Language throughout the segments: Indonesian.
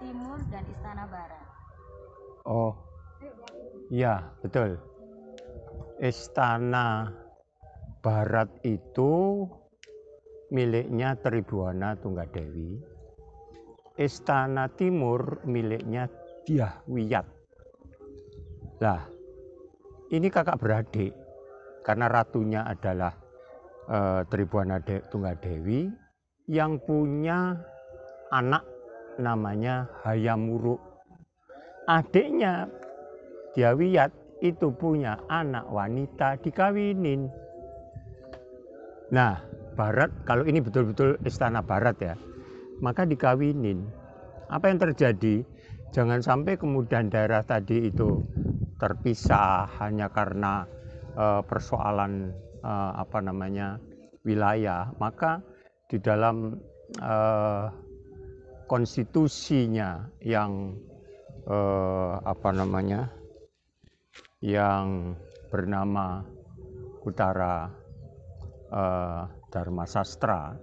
Timur dan Istana Barat. Oh, iya betul. Istana Barat itu miliknya Tribhuwana Tunggadewi. Istana Timur miliknya Dyah Wiyat. Lah, ini kakak beradik karena ratunya adalah Tribhuwana Tunggadewi yang punya anak namanya Hayam Wuruk. Adiknya Dyah Wiyat itu punya anak wanita dikawinin. Nah, Barat, kalau ini betul-betul Istana Barat ya, maka dikawinin. Apa yang terjadi? Jangan sampai kemudian daerah tadi itu terpisah hanya karena persoalan wilayah. Maka di dalam konstitusinya yang yang bernama Utara Dharma Sastra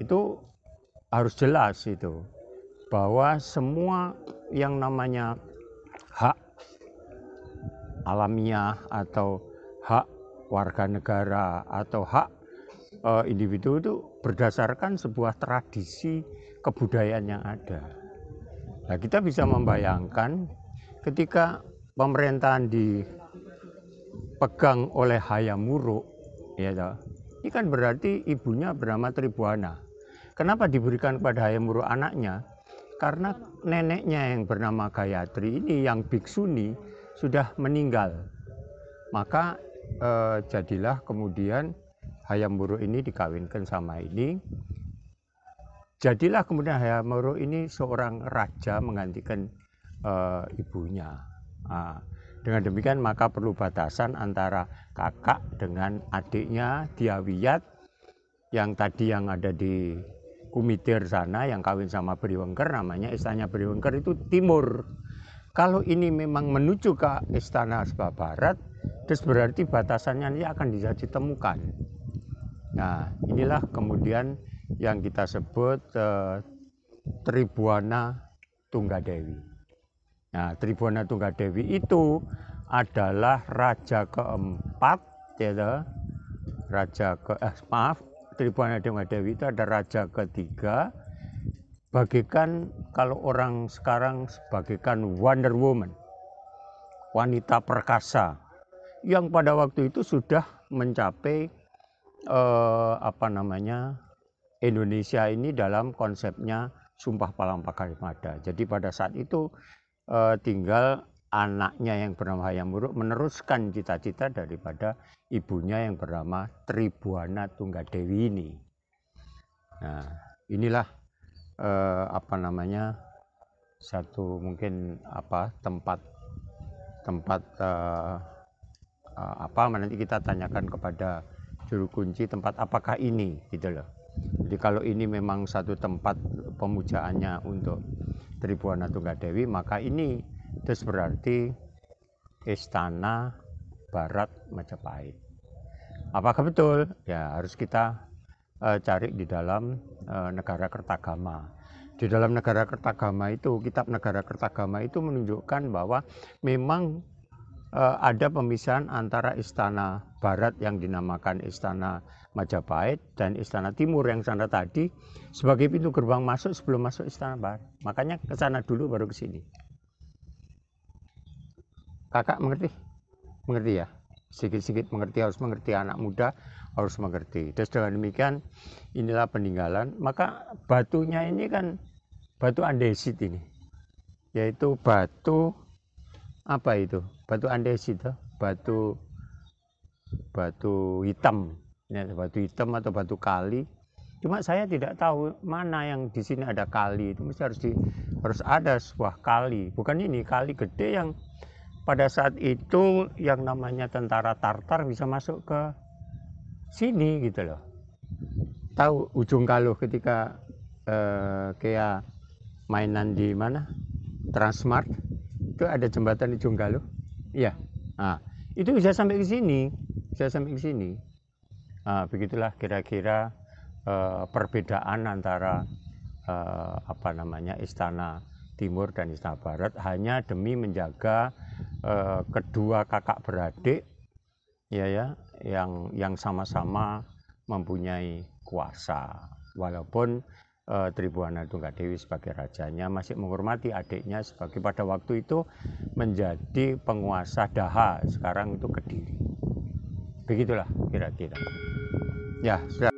itu harus jelas itu bahwa semua yang namanya hak alamiah atau hak warga negara atau hak individu itu berdasarkan sebuah tradisi kebudayaan yang ada. Nah, kita bisa membayangkan ketika pemerintahan dipegang oleh Hayam Wuruk, ya, ini kan berarti ibunya bernama Tribhuwana. Kenapa diberikan kepada Hayam Wuruk anaknya? Karena neneknya yang bernama Gayatri ini yang biksuni sudah meninggal. Maka jadilah kemudian Hayam Wuruk ini dikawinkan sama ini. Jadilah kemudian Hayam Wuruk ini seorang raja menggantikan ibunya. Nah, dengan demikian maka perlu batasan antara kakak dengan adiknya Dyah Wiyat yang tadi yang ada di Kumitir sana yang kawin sama Briwengker, namanya Istana Briwengker itu timur. Kalau ini memang menuju ke Istana Barat, terus berarti batasannya ini akan bisa ditemukan. Nah, inilah kemudian yang kita sebut Tribhuwana Tunggadewi. Nah, Tribhuwana Tunggadewi itu adalah raja keempat, ya, Tribhuwana Tunggadewi itu ada raja ketiga, bagaikan kalau orang sekarang bagaikan Wonder Woman, wanita perkasa yang pada waktu itu sudah mencapai Indonesia ini dalam konsepnya Sumpah Palangkaraya. Jadi pada saat itu tinggal anaknya yang bernama Hayam Wuruk meneruskan cita-cita daripada ibunya yang bernama Tribhuwana Tunggadewi ini. Nah, inilah satu mungkin tempat nanti kita tanyakan kepada juru kunci tempat apakah ini gitu loh. Jadi kalau ini memang satu tempat pemujaannya untuk Tribhuwana Tunggadewi, maka ini terus berarti Istana Barat Majapahit. Apakah betul? Ya harus kita cari di dalam Negara Kertagama. Di dalam Negara Kertagama itu, kitab Negara Kertagama itu menunjukkan bahwa memang ada pemisahan antara Istana Barat yang dinamakan Istana Majapahit dan Istana Timur yang sana tadi sebagai pintu gerbang masuk sebelum masuk Istana Barat. Makanya ke sana dulu baru ke sini. Kakak mengerti? Mengerti ya? Sedikit-sedikit mengerti, harus mengerti, anak muda harus mengerti. Dan dengan demikian inilah peninggalan. Maka batunya ini kan batu andesit ini. Yaitu batu apa itu? Batu andesit, batu hitam. Ya, batu hitam atau batu kali. Cuma saya tidak tahu mana yang di sini ada kali. Itu mesti harus ada sebuah kali. Bukan ini kali gede yang pada saat itu yang namanya tentara Tartar bisa masuk ke sini gitu loh. Tahu Ujung Galuh ketika kayak mainan di mana? Transmart itu ada jembatan Ujung Galuh. Iya. Nah, itu bisa sampai ke sini. Bisa sampai ke sini. Nah, begitulah kira-kira perbedaan antara apa namanya, istana timur dan istana barat hanya demi menjaga kedua kakak beradik ya yang sama-sama mempunyai kuasa. Walaupun Tribhuwana Tunggadewi sebagai rajanya masih menghormati adiknya sebagai pada waktu itu menjadi penguasa Daha, sekarang itu Kediri. Begitulah kira-kira. Ya, sudah.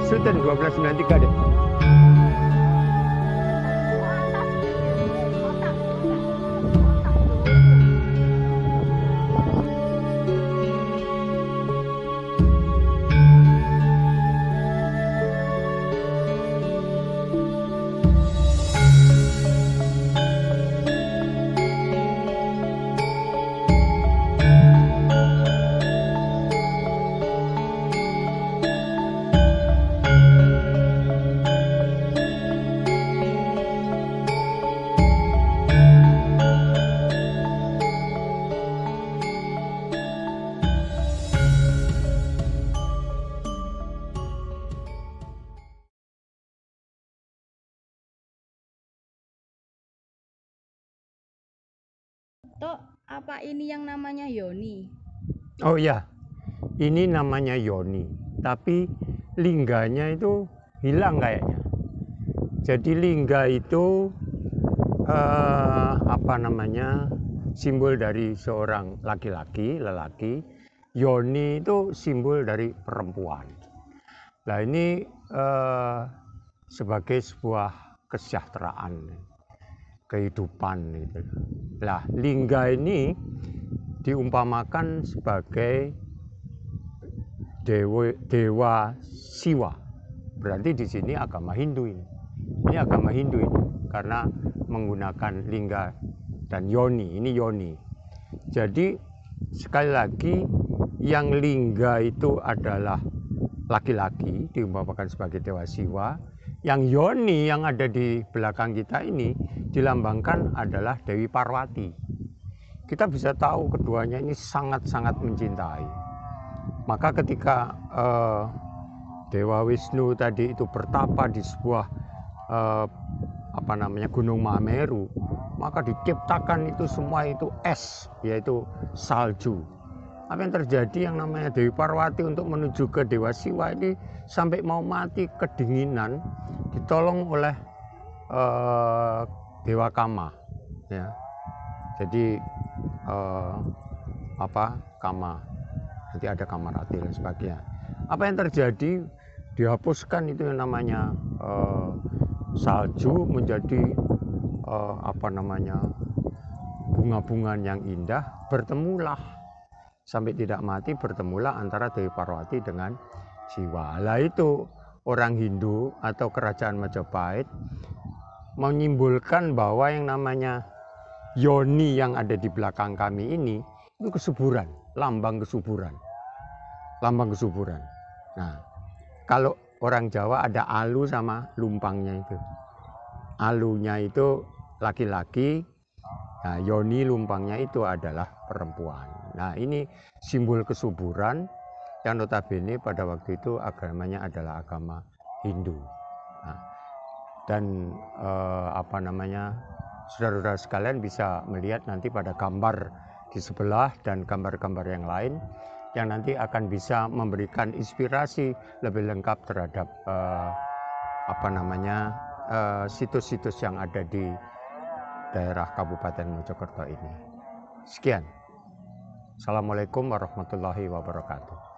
Sultan 1293 deh. Tok, apa ini yang namanya Yoni? Oh ya, ini namanya Yoni, tapi lingganya itu hilang kayaknya. Jadi lingga itu apa namanya, simbol dari seorang laki-laki, lelaki. Yoni itu simbol dari perempuan. Nah ini sebagai sebuah kesejahteraan, kehidupan gitu. Nah lingga ini diumpamakan sebagai dewa Siwa. Berarti di sini agama Hindu ini. Ini agama Hindu ini karena menggunakan lingga dan Yoni. Ini Yoni. Jadi sekali lagi yang lingga itu adalah laki-laki, diumpamakan sebagai dewa Siwa. Yang Yoni yang ada di belakang kita ini dilambangkan adalah Dewi Parwati. Kita bisa tahu keduanya ini sangat-sangat mencintai. Maka ketika Dewa Wisnu tadi itu bertapa di sebuah apa namanya, Gunung Mameru, maka diciptakan itu semua itu es, yaitu salju. Apa yang terjadi, yang namanya Dewi Parwati untuk menuju ke Dewa Siwa ini sampai mau mati kedinginan, ditolong oleh Dewa Kama, ya. Jadi Kama, nanti ada Kamarati dan sebagainya. Apa yang terjadi, dihapuskan itu yang namanya salju menjadi apa namanya, bunga-bunga yang indah. Bertemulah sampai tidak mati, bertemulah antara Dewi Parwati dengan Siwa. Lah itu orang Hindu atau kerajaan Majapahit menyimbolkan bahwa yang namanya Yoni yang ada di belakang kami ini itu kesuburan, lambang kesuburan. Lambang kesuburan. Nah, kalau orang Jawa ada alu sama lumpangnya itu. Alunya itu laki-laki, nah, Yoni lumpangnya itu adalah perempuan. Nah, ini simbol kesuburan yang notabene pada waktu itu agamanya adalah agama Hindu. Nah, dan apa namanya, saudara-saudara sekalian bisa melihat nanti pada gambar di sebelah dan gambar-gambar yang lain yang nanti akan bisa memberikan inspirasi lebih lengkap terhadap situs-situs yang ada di daerah Kabupaten Mojokerto ini. Sekian. Assalamualaikum warahmatullahi wabarakatuh.